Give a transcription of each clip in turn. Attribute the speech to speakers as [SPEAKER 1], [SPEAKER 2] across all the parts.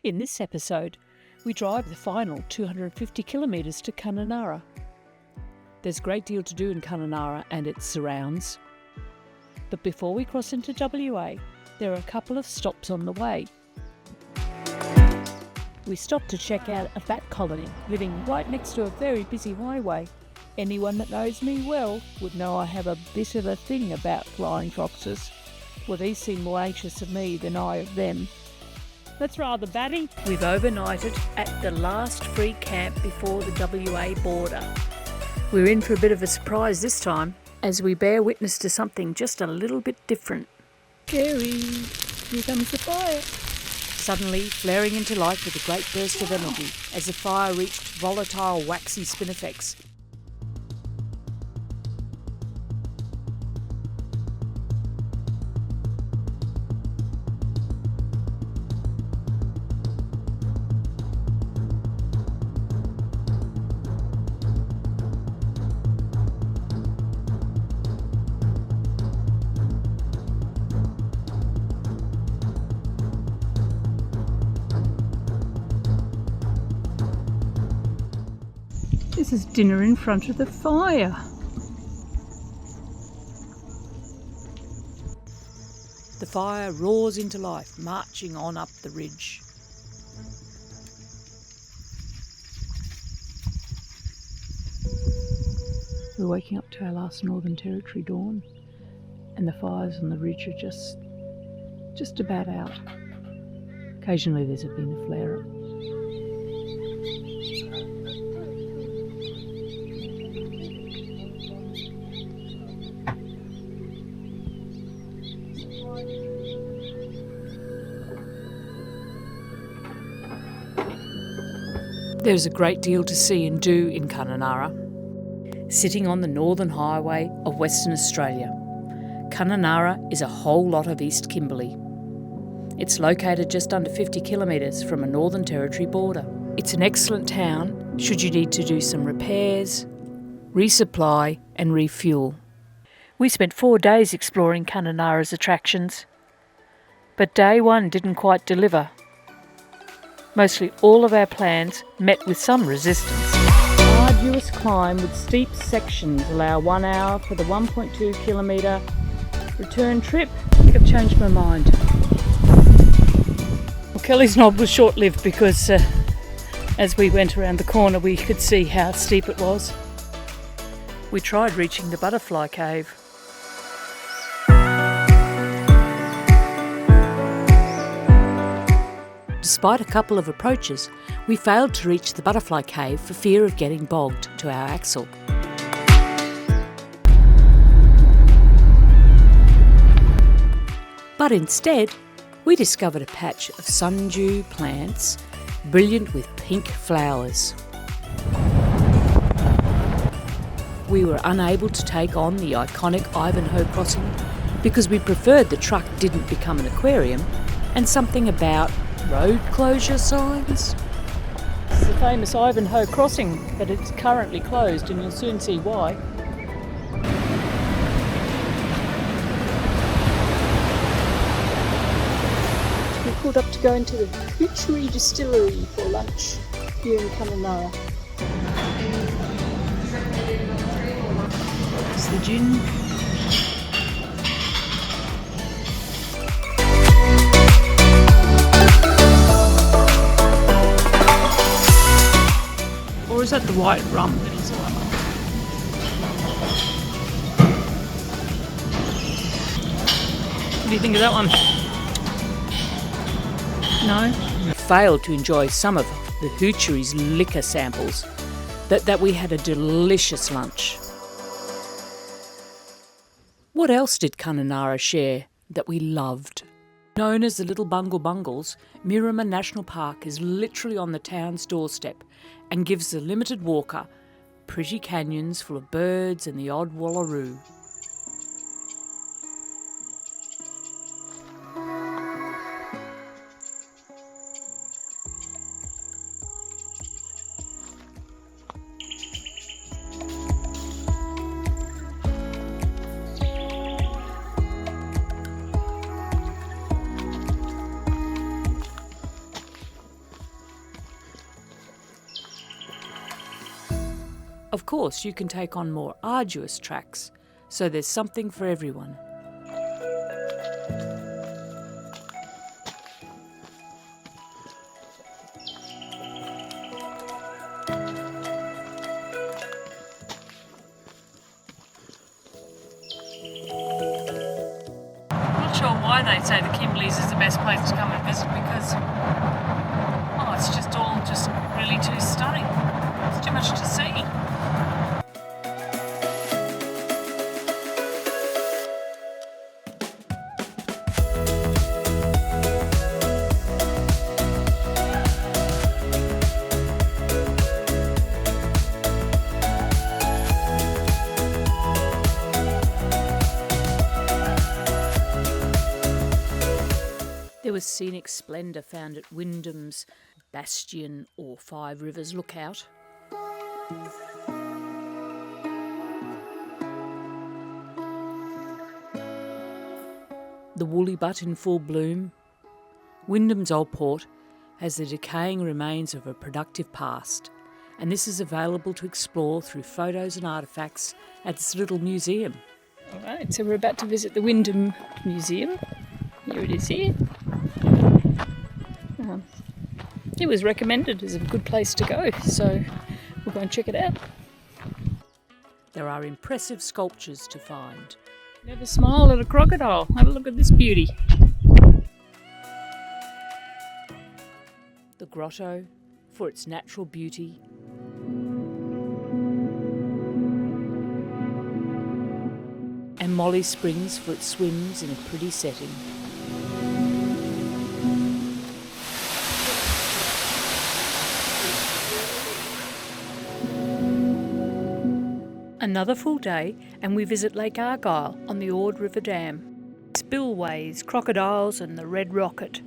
[SPEAKER 1] In this episode, we drive the final 250 kilometres to Kununarra. There's a great deal to do in Kununarra and its surrounds. But before we cross into WA, there are a couple of stops on the way. We stopped to check out a bat colony living right next to a very busy highway. Anyone that knows me well would know I have a bit of a thing about flying foxes. Well, these seem more anxious of me than I of them. That's rather batty. We've overnighted at the last free camp before the WA border. We're in for a bit of a surprise this time, as we bear witness to something just a little bit different. Scary. Here comes the fire. Suddenly flaring into life with a great burst of energy as the fire reached volatile waxy spinifex. This is dinner in front of the fire. The fire roars into life, marching on up the ridge. We're waking up to our last Northern Territory dawn, and the fires on the ridge are just about out. Occasionally there's been a flare-up. There's a great deal to see and do in Kununarra. Sitting on the Northern Highway of Western Australia, Kununarra is a whole lot of East Kimberley. It's located just under 50 kilometres from a Northern Territory border. It's an excellent town should you need to do some repairs, resupply and refuel. We spent 4 days exploring Kununarra's attractions, but day one didn't quite deliver. Mostly all of our plans met with some resistance. Arduous climb with steep sections allow 1 hour for the 1.2 kilometre return trip. I think I've changed my mind. Well, Kelly's nod was short-lived because as we went around the corner we could see how steep it was. We tried reaching the butterfly cave. Despite a couple of approaches, we failed to reach the butterfly cave for fear of getting bogged to our axle. But instead, we discovered a patch of sundew plants, brilliant with pink flowers. We were unable to take on the iconic Ivanhoe crossing because we preferred the truck didn't become an aquarium, and something about road closure signs. This is the famous Ivanhoe crossing, but it's currently closed and you'll soon see why. We pulled up to go into the Ord Distillery for lunch here in Kununarra. It's the gin. Or is that the white rum that he's on? What do you think of that one? No? Failed to enjoy some of the Hoochery's liquor samples, that we had a delicious lunch. What else did Kununarra share that we loved? Known as the Little Bungle Bungles, Miramar National Park is literally on the town's doorstep and gives the limited walker pretty canyons full of birds and the odd wallaroo. Of course, you can take on more arduous tracks, so there's something for everyone. Not sure why they say the Kimberleys is the best place to come and visit because, it's just all really too stunning. There's too much to see. There was scenic splendour found at Wyndham's Bastion or Five Rivers Lookout. The woolly butt in full bloom. Wyndham's Old Port has the decaying remains of a productive past, and this is available to explore through photos and artefacts at this little museum. Alright, so we're about to visit the Wyndham Museum. Here it is here. It was recommended as a good place to go, so we'll go and check it out. There are impressive sculptures to find. Never smile at a crocodile. Have a look at this beauty. The grotto for its natural beauty. And Molly Springs for its swims in a pretty setting. Another full day and we visit Lake Argyle on the Ord River Dam. Spillways, crocodiles and the Red Rocket.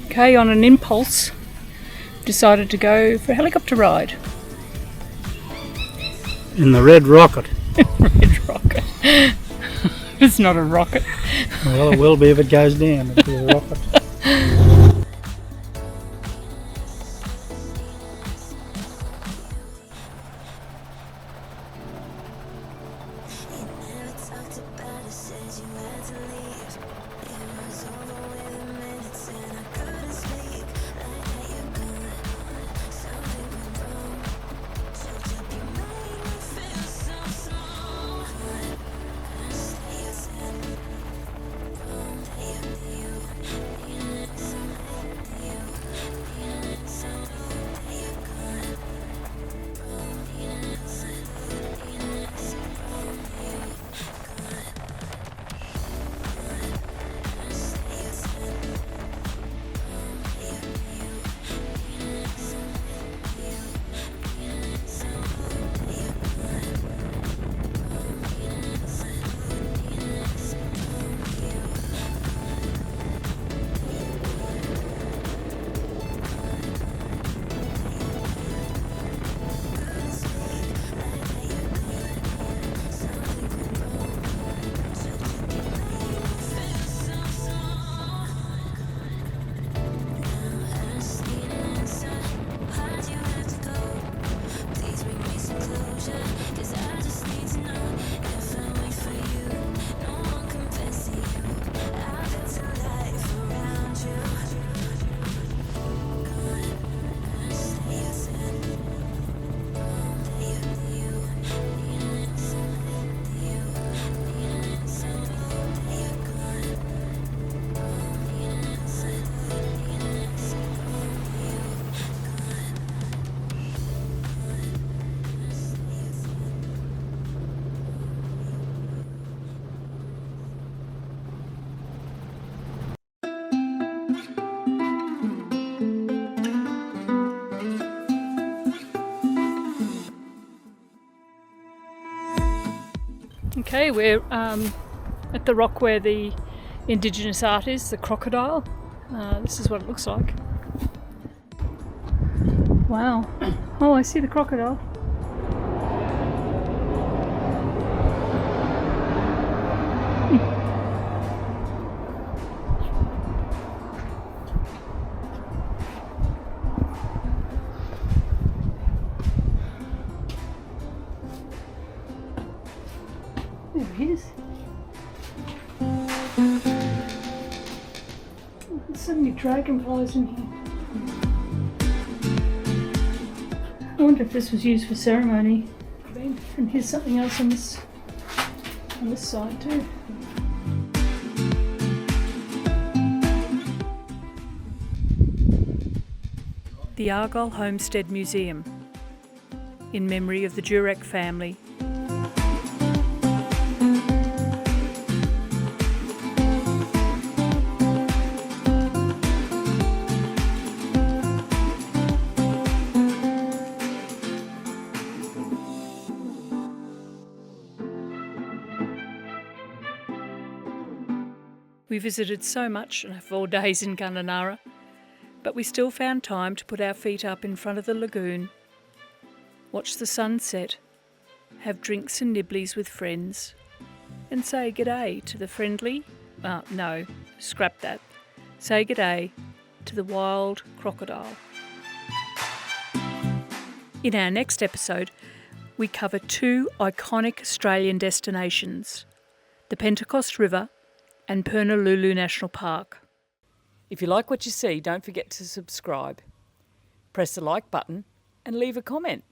[SPEAKER 1] Okay, on an impulse, decided to go for a helicopter ride.
[SPEAKER 2] In the Red Rocket.
[SPEAKER 1] Red Rocket. It's not a rocket.
[SPEAKER 2] Well, it will be if it goes down. It'll be a rocket.
[SPEAKER 1] Okay, we're at the rock where the indigenous art is, the crocodile. This is what it looks like. Wow. Oh, I see the crocodile. There he is. Oh, there's so many dragonflies in here. I wonder if this was used for ceremony. And here's something else on this side too. The Argyle Homestead Museum, in memory of the Durek family. We visited so much in our 4 days in Kununarra, but we still found time to put our feet up in front of the lagoon, watch the sun set, have drinks and nibblies with friends, and say g'day to the friendly, no, scrap that, say g'day to the wild crocodile. In our next episode, we cover 2 iconic Australian destinations, the Pentecost River and Purnululu National Park. If you like what you see, don't forget to subscribe. Press the like button and leave a comment.